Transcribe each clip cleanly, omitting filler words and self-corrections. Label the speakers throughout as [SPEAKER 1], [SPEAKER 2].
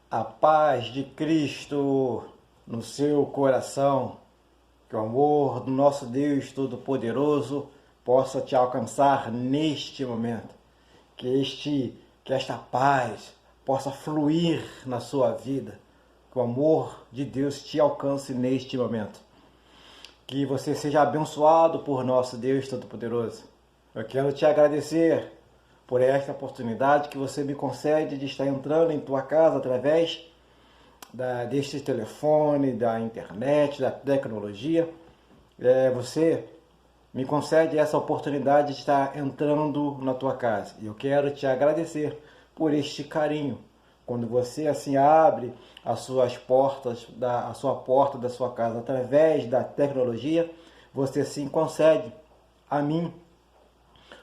[SPEAKER 1] A paz de Cristo no seu coração, que o amor do nosso Deus Todo-Poderoso possa te alcançar neste momento, que esta paz possa fluir na sua vida, que o amor de Deus te alcance neste momento, que você seja abençoado por nosso Deus Todo-Poderoso. Eu quero te agradecer por esta oportunidade que você me concede de estar entrando em tua casa através deste telefone, da internet, da tecnologia. Você me concede essa oportunidade de estar entrando na tua casa. E eu quero te agradecer por este carinho. Quando você assim abre as suas portas, a sua porta da sua casa através da tecnologia, você sim concede a mim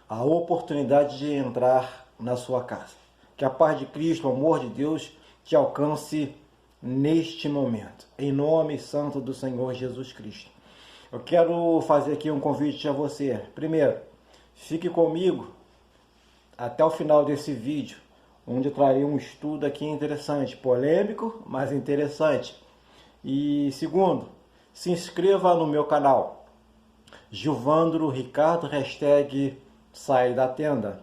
[SPEAKER 1] a oportunidade de entrar na sua casa. Que a paz de Cristo, o amor de Deus, te alcance neste momento. Em nome santo do Senhor Jesus Cristo. Eu quero fazer aqui um convite a você. Primeiro, fique comigo até o final desse vídeo, onde eu trarei um estudo aqui interessante, polêmico, mas interessante. E segundo, se inscreva no meu canal, Gilvandro Ricardo, #Sai da Tenda.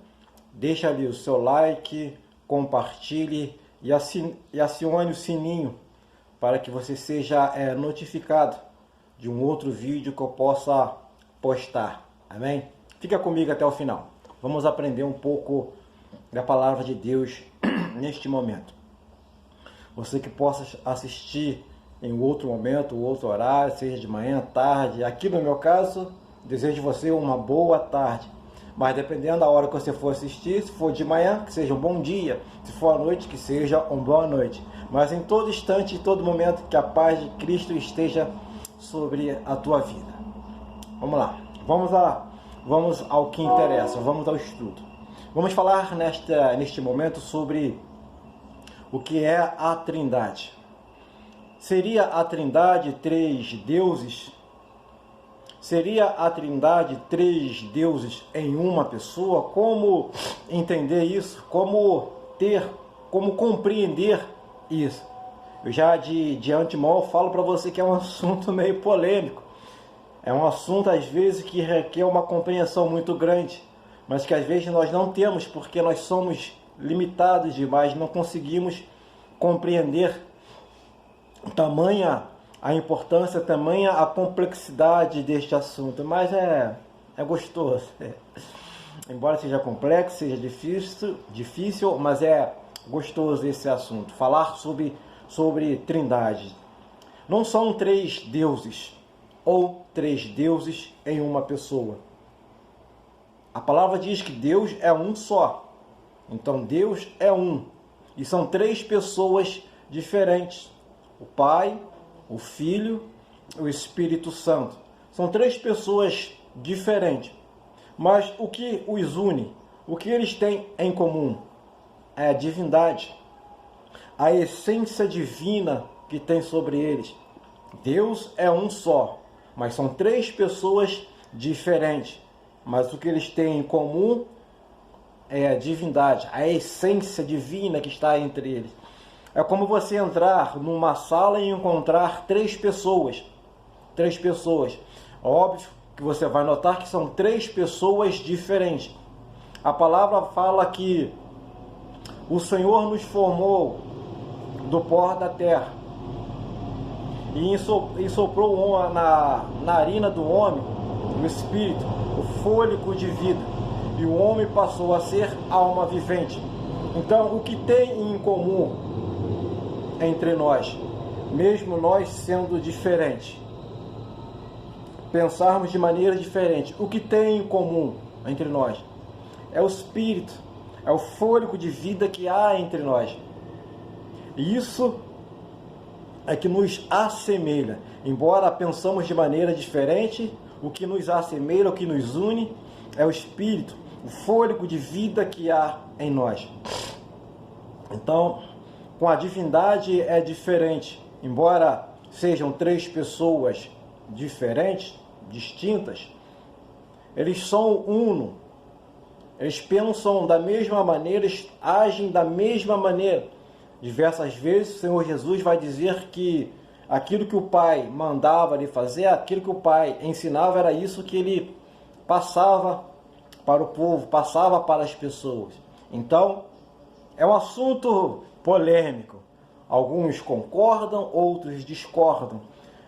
[SPEAKER 1] Deixa ali o seu like, compartilhe e acione o sininho para que você seja notificado de um outro vídeo que eu possa postar. Amém? Fica comigo até o final. Vamos aprender um pouco da palavra de Deus neste momento. Você que possa assistir em outro momento, outro horário, seja de manhã, tarde. Aqui no meu caso, desejo você uma boa tarde. Mas dependendo da hora que você for assistir, se for de manhã, que seja um bom dia. Se for à noite, que seja uma boa noite. Mas em todo instante, em todo momento, que a paz de Cristo esteja sobre a tua vida. Vamos lá. Vamos ao que interessa. Vamos ao estudo. Vamos falar neste momento sobre o que é a Trindade. Seria a Trindade três deuses? Seria a Trindade três deuses em uma pessoa? Como entender isso? Como compreender isso? Eu já de antemão falo para você que é um assunto meio polêmico. É um assunto às vezes que requer uma compreensão muito grande, mas que às vezes nós não temos porque nós somos limitados demais, não conseguimos compreender tamanha a importância, tamanha a complexidade deste assunto, mas é gostoso. Embora seja complexo, seja difícil, mas é gostoso esse assunto. Falar sobre Trindade. Não são três deuses, ou três deuses em uma pessoa. A palavra diz que Deus é um só. Então Deus é um. E são três pessoas diferentes. O Pai, o Filho, o Espírito Santo. São três pessoas diferentes. Mas o que os une? O que eles têm em comum? É a divindade. A essência divina que tem sobre eles. Deus é um só, mas são três pessoas diferentes. Mas o que eles têm em comum é a divindade, a essência divina que está entre eles. É como você entrar numa sala e encontrar três pessoas. Três pessoas. Óbvio que você vai notar que são três pessoas diferentes. A palavra fala que o Senhor nos formou do pó da terra e soprou na narina do homem o espírito, o fôlego de vida, e o homem passou a ser alma vivente. Então, o que tem em comum entre nós, mesmo nós sendo diferentes, pensarmos de maneira diferente, o que tem em comum entre nós é o espírito, é o fôlego de vida que há entre nós. E isso é que nos assemelha. Embora pensamos de maneira diferente, o que nos assemelha, o que nos une é o espírito, o fôlego de vida que há em nós. Então, com a divindade é diferente. Embora sejam três pessoas diferentes, distintas, eles são uno. Eles pensam da mesma maneira, eles agem da mesma maneira. Diversas vezes o Senhor Jesus vai dizer que aquilo que o Pai mandava ele fazer, aquilo que o Pai ensinava, era isso que ele passava para o povo, passava para as pessoas. Então, é um assunto polêmico. Alguns concordam, outros discordam.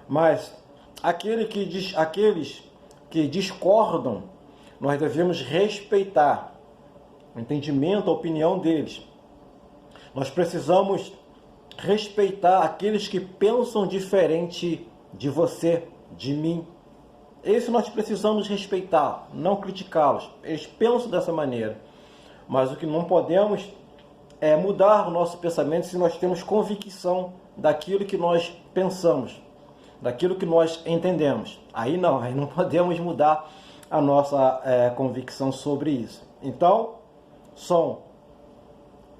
[SPEAKER 1] Mas aqueles que discordam, nós devemos respeitar o entendimento, a opinião deles. Nós precisamos respeitar aqueles que pensam diferente de você, de mim. Isso nós precisamos respeitar, não criticá-los. Eles pensam dessa maneira. Mas o que não podemos é mudar o nosso pensamento se nós temos convicção daquilo que nós pensamos, daquilo que nós entendemos. Aí não podemos mudar a nossa convicção sobre isso. Então, são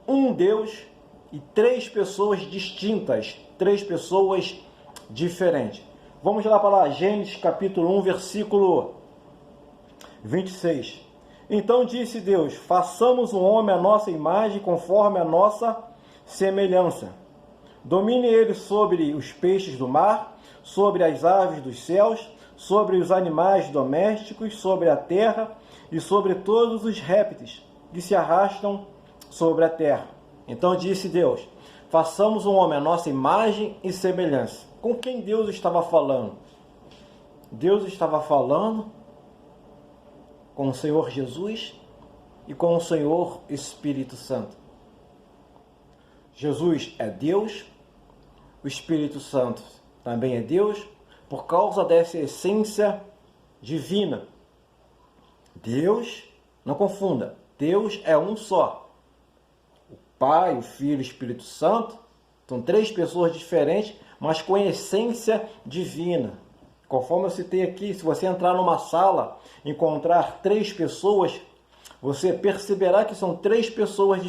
[SPEAKER 1] um Deus e três pessoas distintas, três pessoas diferentes. Vamos lá para Gênesis capítulo 1, versículo 26. Então disse Deus: façamos um homem à nossa imagem, conforme a nossa semelhança. Domine ele sobre os peixes do mar, sobre as aves dos céus, sobre os animais domésticos, sobre a terra e sobre todos os répteis que se arrastam sobre a terra. Então disse Deus: façamos um homem à nossa imagem e semelhança. Com quem Deus estava falando? Deus estava falando com o Senhor Jesus e com o Senhor Espírito Santo. Jesus é Deus, o Espírito Santo também é Deus, por causa dessa essência divina. Deus, não confunda, Deus é um só. O Pai, o Filho e o Espírito Santo são três pessoas diferentes, mas com essência divina. Conforme eu citei aqui, se você entrar numa sala, encontrar três pessoas, você perceberá que são três pessoas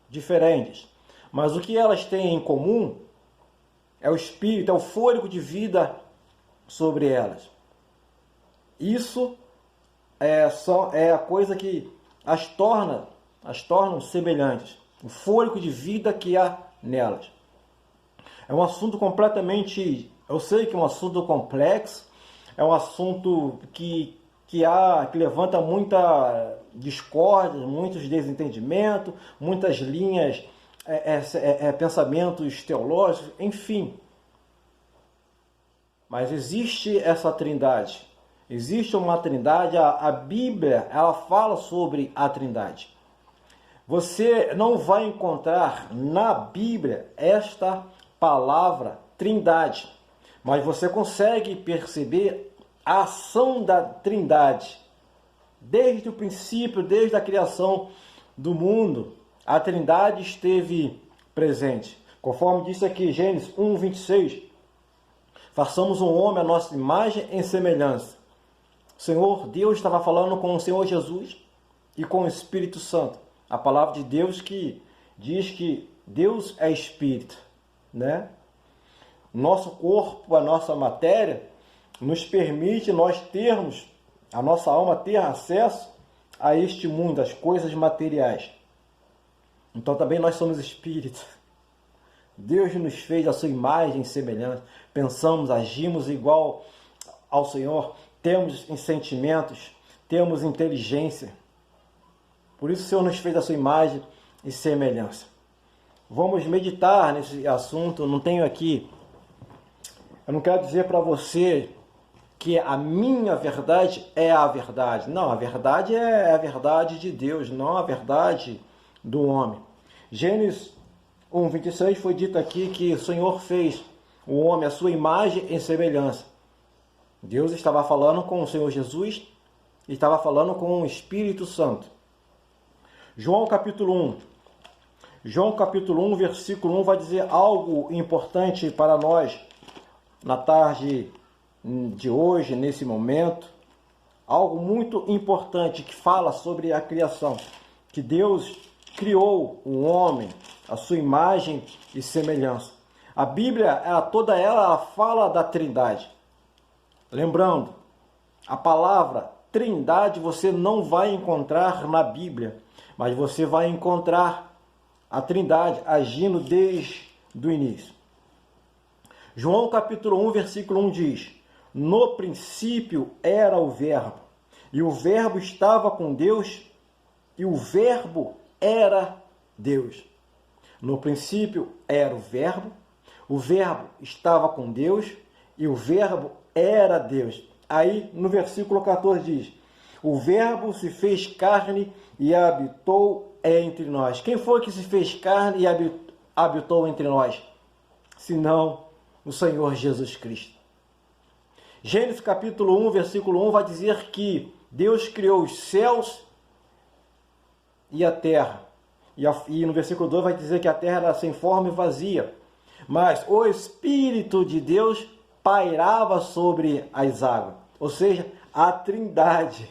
[SPEAKER 1] diferentes. Mas o que elas têm em comum é o Espírito, é o fôlego de vida sobre elas. Isso é a coisa que as tornam semelhantes. O fôlego de vida que há nelas. É um assunto completamente... Eu sei que é um assunto complexo, é um assunto que levanta muita discórdia, muitos desentendimentos, muitas linhas, pensamentos teológicos, enfim. Mas existe essa trindade. Existe uma trindade, a Bíblia ela fala sobre a trindade. Você não vai encontrar na Bíblia esta palavra trindade, mas você consegue perceber a ação da trindade. Desde o princípio, desde a criação do mundo, a trindade esteve presente. Conforme disse aqui, Gênesis 1, 26, façamos um homem à nossa imagem em semelhança. O Senhor Deus estava falando com o Senhor Jesus e com o Espírito Santo. A palavra de Deus que diz que Deus é Espírito, né? Nosso corpo, a nossa matéria, nos permite nós termos, a nossa alma ter acesso a este mundo, as coisas materiais. Então também nós somos espíritos. Deus nos fez a sua imagem e semelhança. Pensamos, agimos igual ao Senhor. Temos sentimentos, temos inteligência. Por isso o Senhor nos fez a sua imagem e semelhança. Vamos meditar nesse assunto. Eu não quero dizer para você que a minha verdade é a verdade. Não, a verdade é a verdade de Deus, não a verdade do homem. Gênesis 1, 26 foi dito aqui que o Senhor fez o homem a sua imagem e semelhança. Deus estava falando com o Senhor Jesus e estava falando com o Espírito Santo. João capítulo 1, versículo 1 vai dizer algo importante para nós na tarde de hoje, nesse momento. Algo muito importante que fala sobre a criação. Que Deus criou o homem, a sua imagem e semelhança. A Bíblia, toda ela fala da trindade. Lembrando, a palavra trindade você não vai encontrar na Bíblia, mas você vai encontrar a Trindade agindo desde o início. João capítulo 1, versículo 1 diz: no princípio era o Verbo, e o Verbo estava com Deus, e o Verbo era Deus. No princípio era o Verbo estava com Deus, e o Verbo era Deus. Aí no versículo 14 diz: o Verbo se fez carne e habitou entre nós. Quem foi que se fez carne e habitou entre nós? Senão o Senhor Jesus Cristo. Gênesis capítulo 1, versículo 1 vai dizer que Deus criou os céus e a terra. E no versículo 2 vai dizer que a terra era sem forma e vazia. Mas o Espírito de Deus pairava sobre as águas. Ou seja, a Trindade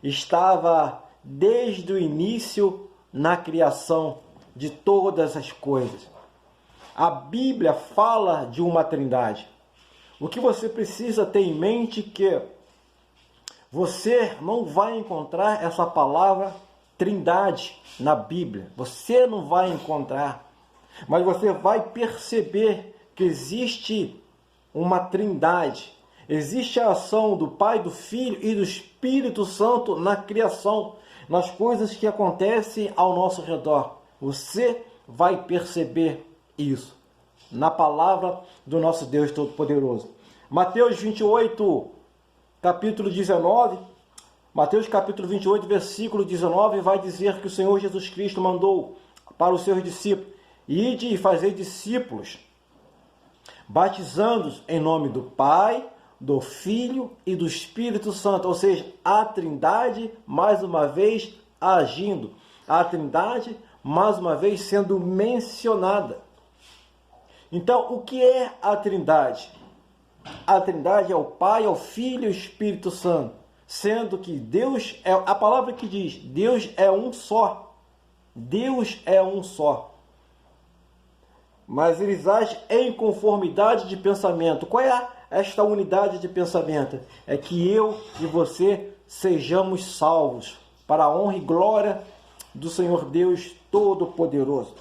[SPEAKER 1] estava desde o início na criação de todas as coisas. A Bíblia fala de uma Trindade. O que você precisa ter em mente é que você não vai encontrar essa palavra Trindade na Bíblia. Você não vai encontrar. Mas você vai perceber que existe uma Trindade. Existe a ação do Pai, do Filho e do Espírito Santo na criação, nas coisas que acontecem ao nosso redor. Você vai perceber isso na palavra do nosso Deus Todo-Poderoso. Mateus 28, capítulo 19, Mateus capítulo 28, versículo 19, vai dizer que o Senhor Jesus Cristo mandou para os seus discípulos: ide e fazei discípulos, batizando-os em nome do Pai, do Filho e do Espírito Santo. Ou seja, a Trindade mais uma vez agindo, a Trindade mais uma vez sendo mencionada. Então, o que é a Trindade? A Trindade é o Pai, é o Filho e o Espírito Santo, sendo que Deus é a palavra que diz: Deus é um só. Deus é um só. Mas eles agem em conformidade de pensamento. Qual é esta unidade de pensamento? É que eu e você sejamos salvos para a honra e glória do Senhor Deus Todo-Poderoso.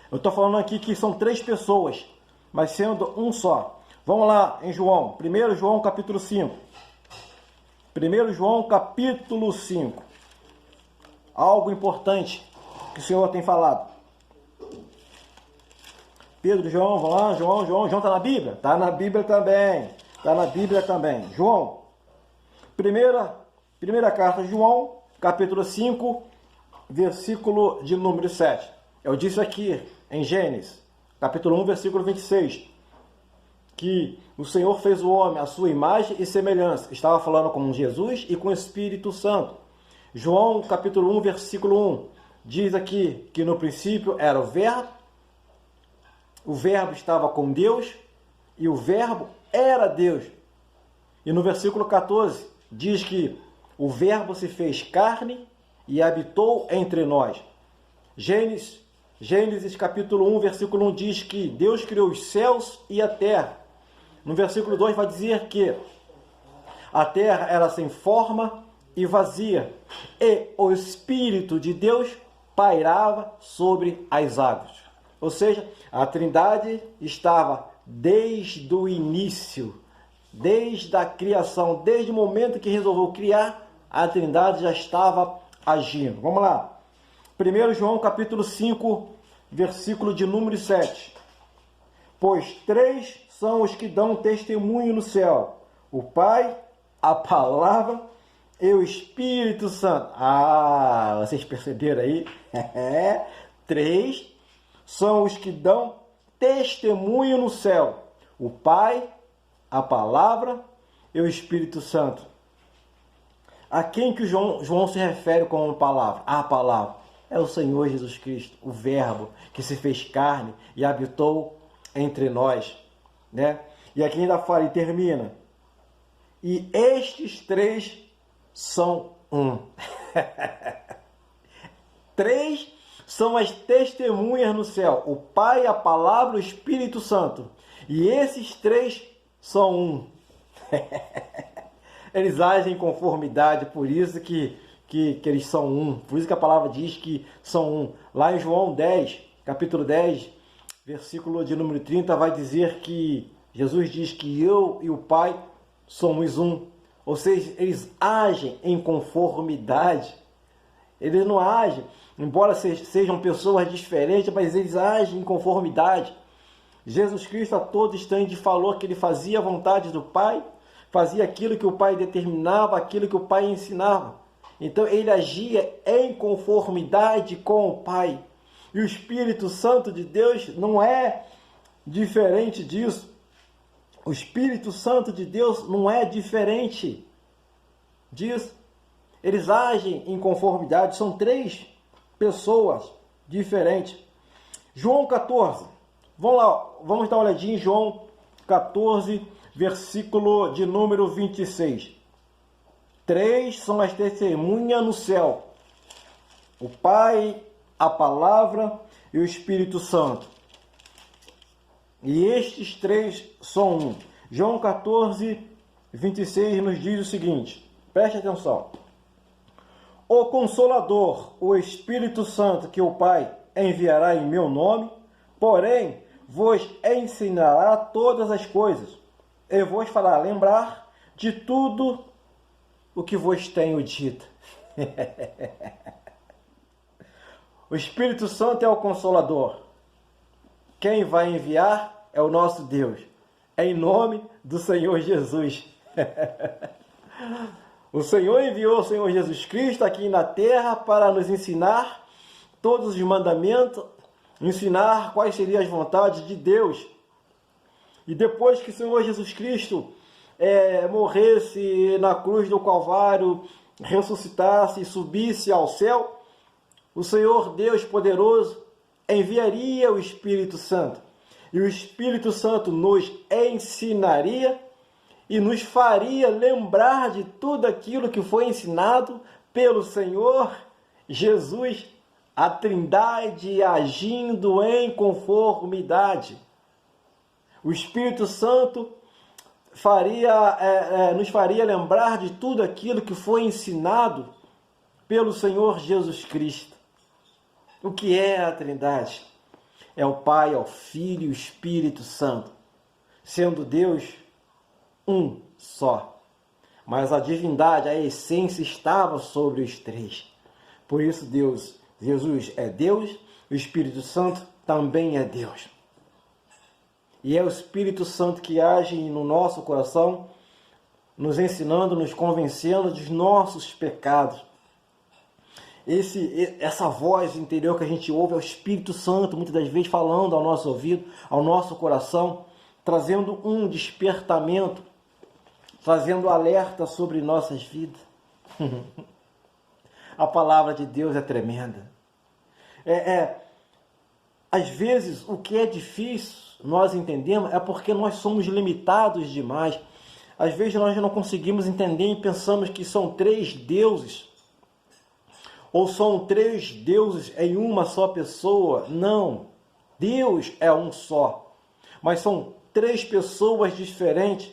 [SPEAKER 1] Eu estou falando aqui que são três pessoas, mas sendo um só. Vamos lá em João. 1 João capítulo 5. 1 João capítulo 5. Algo importante que o Senhor tem falado. Pedro, João, vamos lá. João está na Bíblia? Está na Bíblia também. Está na Bíblia também. João. Primeira carta de João, capítulo 5, versículo de número 7. Eu disse aqui em Gênesis, capítulo 1, versículo 26, que o Senhor fez o homem à sua imagem e semelhança. Estava falando com Jesus e com o Espírito Santo. João, capítulo 1, versículo 1, diz aqui que no princípio era o Verbo estava com Deus e o Verbo era Deus. E no versículo 14 diz que o Verbo se fez carne e habitou entre nós. Gênesis capítulo 1, versículo 1 diz que Deus criou os céus e a terra. No versículo 2 vai dizer que a terra era sem forma e vazia, e o Espírito de Deus pairava sobre as águas. Ou seja, a Trindade estava desde o início, desde a criação, desde o momento que resolveu criar, a Trindade já estava agindo. Vamos lá. 1 João capítulo 5, versículo de número 7. Pois três são os que dão testemunho no céu: o Pai, a Palavra e o Espírito Santo. Ah, vocês perceberam aí? Três são os que dão testemunho no céu: o Pai, a Palavra e o Espírito Santo. A quem que João se refere com a palavra? A palavra é o Senhor Jesus Cristo, o Verbo que se fez carne e habitou entre nós, né? E aqui ainda fala e termina: e estes três são um. Três são as testemunhas no céu: o Pai, a Palavra e o Espírito Santo. E esses três são um. Eles agem em conformidade, por isso que que eles são um. Por isso que a palavra diz que são um. Lá em João 10, capítulo 10, versículo de número 30, vai dizer que Jesus diz que eu e o Pai somos um. Ou seja, eles agem em conformidade. Eles não agem, embora sejam pessoas diferentes, mas eles agem em conformidade. Jesus Cristo a todo instante falou que ele fazia a vontade do Pai, fazia aquilo que o Pai determinava, aquilo que o Pai ensinava. Então ele agia em conformidade com o Pai. E o Espírito Santo de Deus não é diferente disso. O Espírito Santo de Deus não é diferente disso. Eles agem em conformidade, são três pessoas diferentes. João 14. Vamos lá, vamos dar uma olhadinha em João 14, versículo de número 26. Três são as testemunhas no céu: o Pai, a Palavra e o Espírito Santo. E estes três são um. João 14, 26 nos diz o seguinte, preste atenção. O Consolador, o Espírito Santo, que o Pai enviará em meu nome, porém vos ensinará todas as coisas, e vos fará lembrar de tudo o que vos tenho dito. O Espírito Santo é o Consolador. Quem vai enviar é o nosso Deus, em nome do Senhor Jesus. O Senhor enviou o Senhor Jesus Cristo aqui na terra para nos ensinar todos os mandamentos, ensinar quais seriam as vontades de Deus. E depois que o Senhor Jesus Cristo morresse na cruz do Calvário, ressuscitasse e subisse ao céu, o Senhor Deus poderoso enviaria o Espírito Santo. E o Espírito Santo nos ensinaria e nos faria lembrar de tudo aquilo que foi ensinado pelo Senhor Jesus, a Trindade agindo em conformidade. O Espírito Santo nos faria lembrar de tudo aquilo que foi ensinado pelo Senhor Jesus Cristo. O que é a Trindade? É o Pai, é o Filho e o Espírito Santo, sendo Deus um só. Mas a divindade, a essência estava sobre os três. Por isso Jesus é Deus, o Espírito Santo também é Deus. E é o Espírito Santo que age no nosso coração, nos ensinando, nos convencendo dos nossos pecados. Essa voz interior que a gente ouve é o Espírito Santo, muitas das vezes falando ao nosso ouvido, ao nosso coração, trazendo um despertamento, trazendo alerta sobre nossas vidas. A palavra de Deus é tremenda. Às vezes, o que é difícil nós entendemos é porque nós somos limitados demais. Às vezes nós não conseguimos entender e pensamos que são três deuses, ou são três deuses em uma só pessoa. Não, Deus é um só, mas são três pessoas diferentes,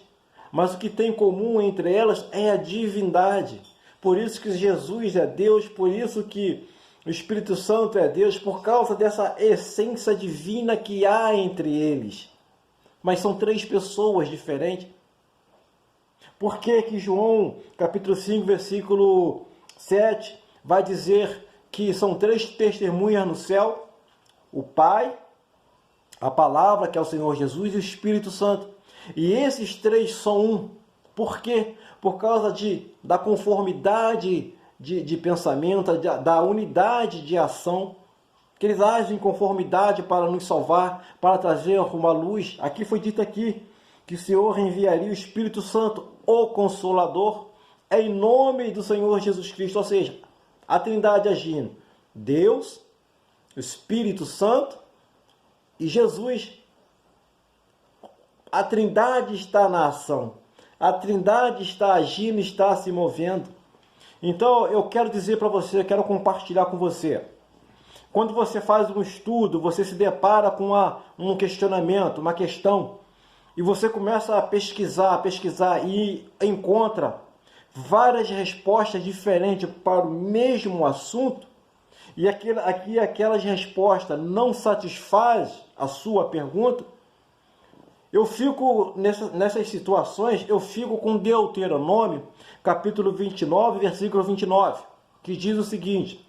[SPEAKER 1] mas o que tem em comum entre elas é a divindade. Por isso que Jesus é Deus, por isso que o Espírito Santo é Deus, por causa dessa essência divina que há entre eles. Mas são três pessoas diferentes. Por que João, capítulo 5, versículo 7, vai dizer que são três testemunhas no céu? O Pai, a Palavra, que é o Senhor Jesus, e o Espírito Santo. E esses três são um. Por quê? Por causa da conformidade de pensamento, da unidade de ação, que eles agem em conformidade para nos salvar, para trazer uma luz. Aqui foi dito que o Senhor enviaria o Espírito Santo, o Consolador, em nome do Senhor Jesus Cristo. Ou seja, a Trindade agindo, Deus, o Espírito Santo e Jesus. A Trindade está na ação. A Trindade está agindo, está se movendo. Então, eu quero dizer para você, eu quero compartilhar com você. Quando você faz um estudo, você se depara com um questionamento, uma questão, e você começa a pesquisar e encontra várias respostas diferentes para o mesmo assunto, e aquelas respostas não satisfazem a sua pergunta, eu fico, nessas situações, eu fico com Deuteronômio, capítulo 29, versículo 29, que diz o seguinte: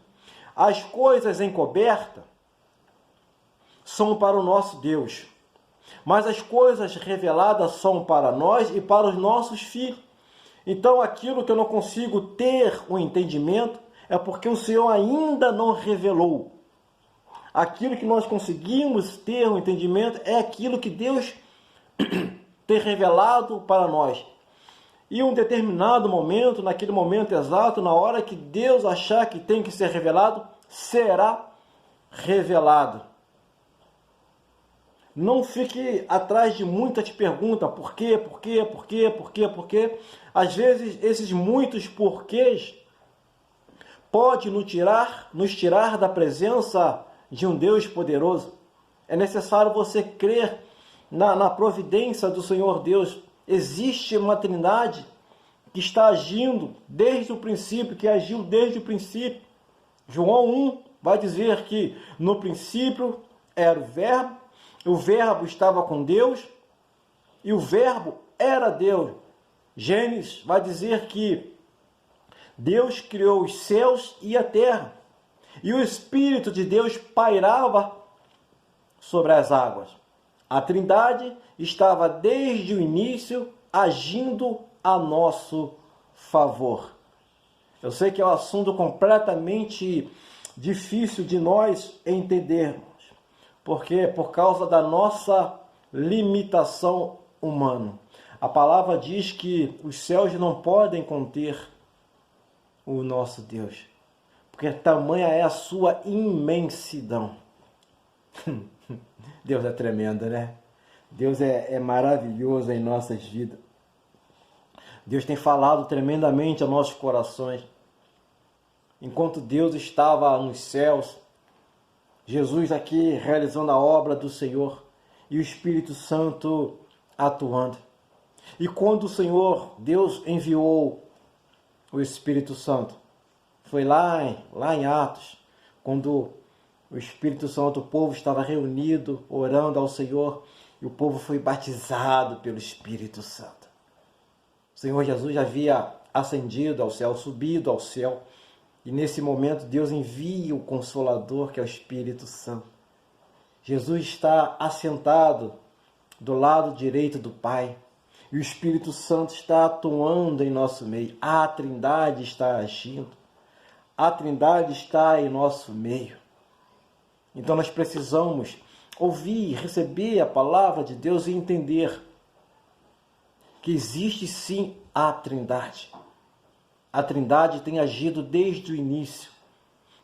[SPEAKER 1] as coisas encobertas são para o nosso Deus, mas as coisas reveladas são para nós e para os nossos filhos. Então, aquilo que eu não consigo ter o entendimento é porque o Senhor ainda não revelou. Aquilo que nós conseguimos ter o entendimento é aquilo que Deus tem revelado para nós. E um determinado momento, naquele momento exato, na hora que Deus achar que tem que ser revelado, será revelado. Não fique atrás de muitas perguntas, por quê, por quê, por quê, por quê, por quê. Às vezes, esses muitos porquês podem nos tirar da presença de um Deus poderoso. É necessário você crer na providência do Senhor Deus. Existe uma Trindade que está agindo desde o princípio, que agiu desde o princípio. João 1 vai dizer que no princípio era o Verbo estava com Deus e o Verbo era Deus. Gênesis vai dizer que Deus criou os céus e a terra, e o Espírito de Deus pairava sobre as águas. A Trindade estava desde o início agindo a nosso favor. Eu sei que é um assunto completamente difícil de nós entendermos, porque por causa da nossa limitação humana. A palavra diz que os céus não podem conter o nosso Deus, porque tamanha é a sua imensidão. Deus é tremendo, né? Deus é maravilhoso em nossas vidas. Deus tem falado tremendamente aos nossos corações. Enquanto Deus estava nos céus, Jesus aqui realizando a obra do Senhor e o Espírito Santo atuando. E quando o Senhor, Deus enviou o Espírito Santo, foi lá em Atos, quando o Espírito Santo, o povo estava reunido, orando ao Senhor, e o povo foi batizado pelo Espírito Santo. O Senhor Jesus já havia ascendido ao céu, subido ao céu, e nesse momento Deus envia o Consolador, que é o Espírito Santo. Jesus está assentado do lado direito do Pai, e o Espírito Santo está atuando em nosso meio. A Trindade está agindo. A Trindade está em nosso meio. Então nós precisamos ouvir, receber a palavra de Deus e entender que existe sim a Trindade. A Trindade tem agido desde o início,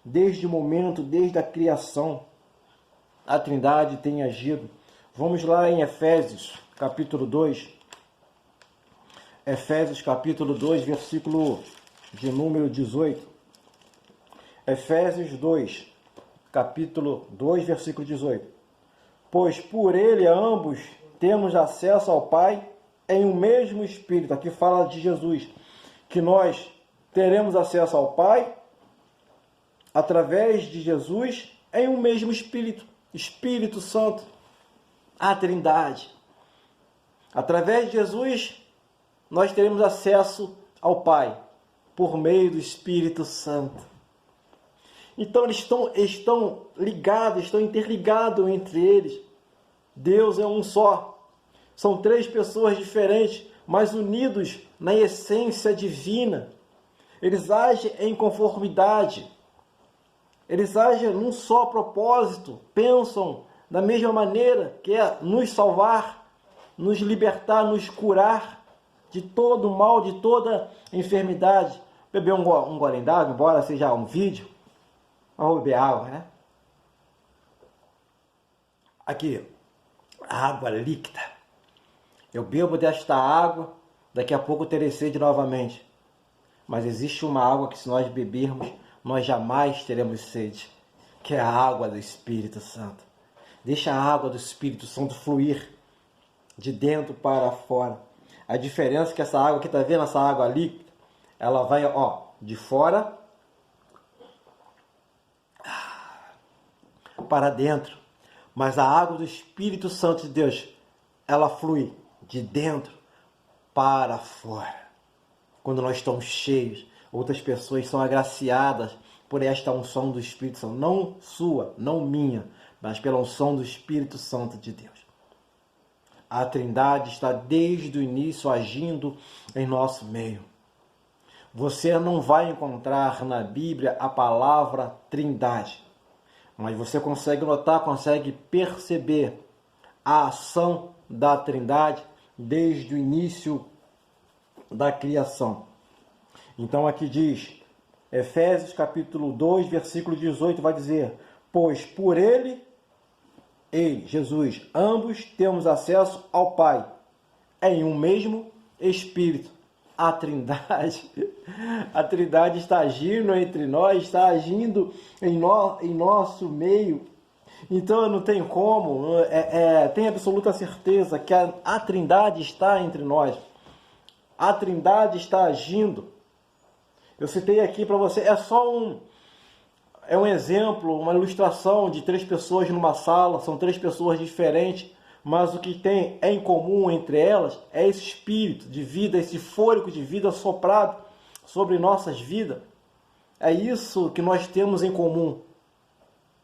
[SPEAKER 1] desde o momento, desde a criação. A Trindade tem agido. Vamos lá em Efésios, capítulo 2. Efésios, capítulo 2, versículo de número 18. Efésios 2, capítulo 2, versículo 18. Pois por ele ambos temos acesso ao Pai em um mesmo Espírito. Aqui fala de Jesus, que nós teremos acesso ao Pai através de Jesus em um mesmo Espírito. Espírito Santo, a Trindade. Através de Jesus, nós teremos acesso ao Pai por meio do Espírito Santo. Então eles estão ligados, estão interligados entre eles. Deus é um só. São três pessoas diferentes, mas unidos na essência divina. Eles agem em conformidade. Eles agem num só propósito. Pensam da mesma maneira, que é nos salvar, nos libertar, nos curar de todo mal, de toda enfermidade. Beber um golinho d'água, embora seja um vídeo. Vamos beber água, né? Aqui, água líquida. Eu bebo desta água, daqui a pouco terei sede novamente. Mas existe uma água que se nós bebermos, nós jamais teremos sede, que é a água do Espírito Santo. Deixa a água do Espírito Santo fluir de dentro para fora. A diferença é que essa água que está vendo, essa água líquida, ela vai, de fora para dentro. Mas a água do Espírito Santo de Deus, ela flui de dentro para fora. Quando nós estamos cheios, outras pessoas são agraciadas por esta unção do Espírito Santo. Não sua, não minha, mas pela unção do Espírito Santo de Deus. A Trindade está desde o início agindo em nosso meio. Você não vai encontrar na Bíblia a palavra Trindade, mas você consegue notar, consegue perceber a ação da Trindade desde o início da criação. Então aqui diz, Efésios capítulo 2, versículo 18, vai dizer: pois por ele, Jesus, ambos temos acesso ao Pai, em um mesmo Espírito. A Trindade está agindo entre nós, está agindo em nosso meio. Então não tem como, tem absoluta certeza que a Trindade está entre nós. A Trindade está agindo. Eu citei aqui para você, é um exemplo, uma ilustração de 3 pessoas numa sala, são 3 pessoas diferentes, mas o que tem em comum entre elas é esse espírito de vida, esse fôlego de vida soprado sobre nossas vidas. É isso que nós temos em comum.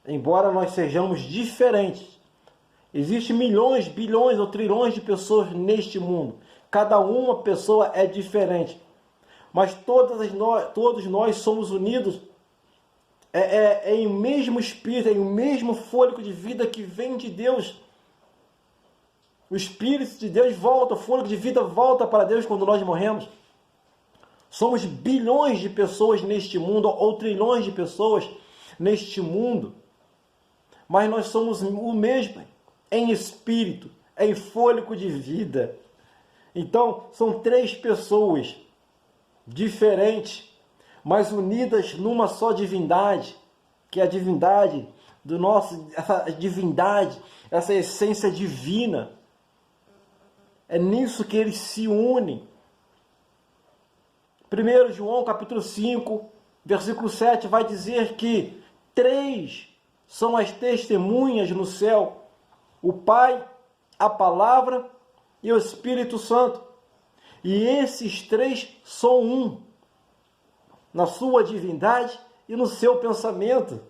[SPEAKER 1] Embora nós sejamos diferentes, existem milhões, bilhões ou trilhões de pessoas neste mundo. Cada uma pessoa é diferente. Mas todos nós somos unidos em um mesmo espírito, em um mesmo fôlego de vida que vem de Deus. O Espírito de Deus volta, o fôlego de vida volta para Deus quando nós morremos. Somos bilhões de pessoas neste mundo, ou trilhões de pessoas neste mundo. Mas nós somos o mesmo em espírito, em fôlego de vida. Então, são 3 pessoas diferentes, mas unidas numa só divindade, que é a divindade do nosso, essa divindade, essa essência divina. É nisso que eles se unem. 1 João capítulo 5, versículo 7 vai dizer que 3 são as testemunhas no céu: o Pai, a Palavra e o Espírito Santo. E esses 3 são um, na sua divindade e no seu pensamento.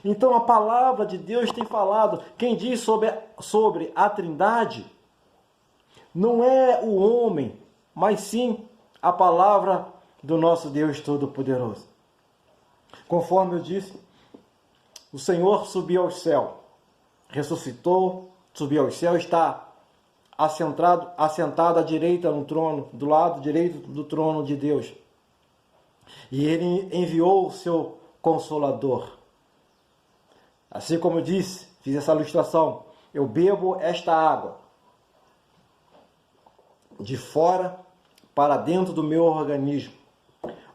[SPEAKER 1] Então a palavra de Deus tem falado, quem diz sobre a Trindade, não é o homem, mas sim a palavra do nosso Deus Todo-Poderoso. Conforme eu disse, o Senhor subiu ao céu, ressuscitou, subiu ao céu, está assentado à direita no trono, do lado direito do trono de Deus. E ele enviou o seu Consolador. Assim como eu disse, fiz essa ilustração, eu bebo esta água de fora para dentro do meu organismo.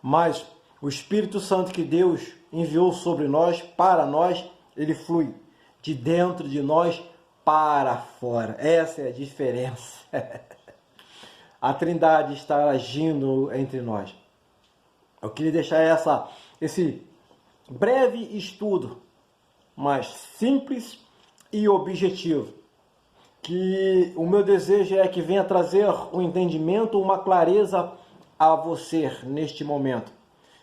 [SPEAKER 1] Mas o Espírito Santo que Deus enviou sobre nós, para nós, ele flui de dentro de nós para fora. Essa é a diferença. A Trindade está agindo entre nós. Eu queria deixar esse breve estudo, mas simples e objetivo, que o meu desejo é que venha trazer um entendimento, uma clareza a você neste momento,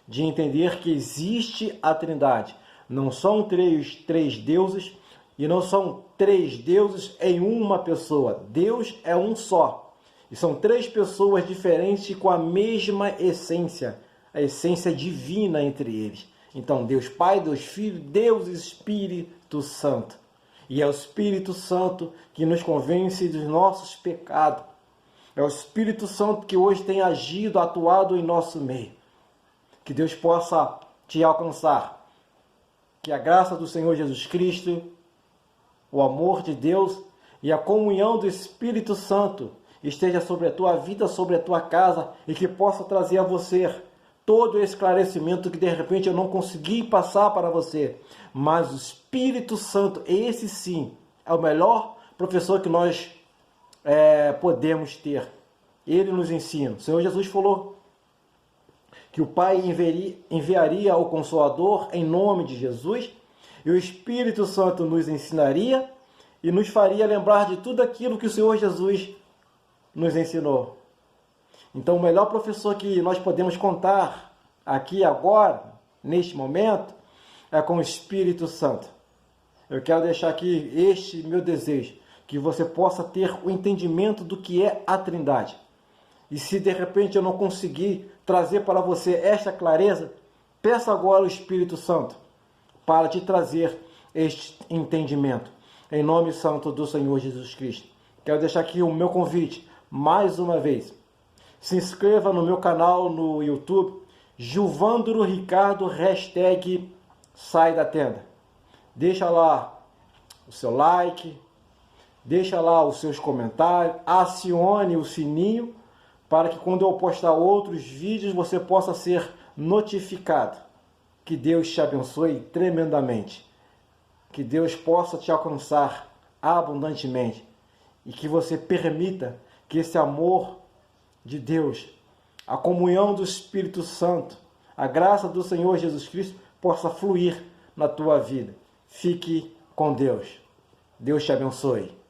[SPEAKER 1] de entender que existe a Trindade. Não são três deuses, e não são 3 deuses em uma pessoa. Deus é um só. E são 3 pessoas diferentes com a mesma essência, a essência divina entre eles. Então, Deus Pai, Deus Filho, Deus Espírito Santo. E é o Espírito Santo que nos convence dos nossos pecados. É o Espírito Santo que hoje tem agido, atuado em nosso meio. Que Deus possa te alcançar. Que a graça do Senhor Jesus Cristo, o amor de Deus e a comunhão do Espírito Santo esteja sobre a tua vida, sobre a tua casa, e que possa trazer a você todo esse esclarecimento que de repente eu não consegui passar para você. Mas o Espírito Santo, esse sim, é o melhor professor que nós podemos ter. Ele nos ensina. O Senhor Jesus falou que o Pai enviaria o Consolador em nome de Jesus, e o Espírito Santo nos ensinaria e nos faria lembrar de tudo aquilo que o Senhor Jesus nos ensinou. Então, o melhor professor que nós podemos contar aqui agora, neste momento, é com o Espírito Santo. Eu quero deixar aqui este meu desejo, que você possa ter o entendimento do que é a Trindade. E se de repente eu não conseguir trazer para você esta clareza, peça agora o Espírito Santo para te trazer este entendimento. Em nome santo do Senhor Jesus Cristo. Quero deixar aqui o meu convite, mais uma vez. Se inscreva no meu canal no YouTube, Juvandro Ricardo, #Sai da Tenda. Deixa lá o seu like, deixa lá os seus comentários, acione o sininho para que quando eu postar outros vídeos você possa ser notificado. Que Deus te abençoe tremendamente. Que Deus possa te alcançar abundantemente e que você permita que esse amor de Deus, a comunhão do Espírito Santo, a graça do Senhor Jesus Cristo possa fluir na tua vida. Fique com Deus. Deus te abençoe.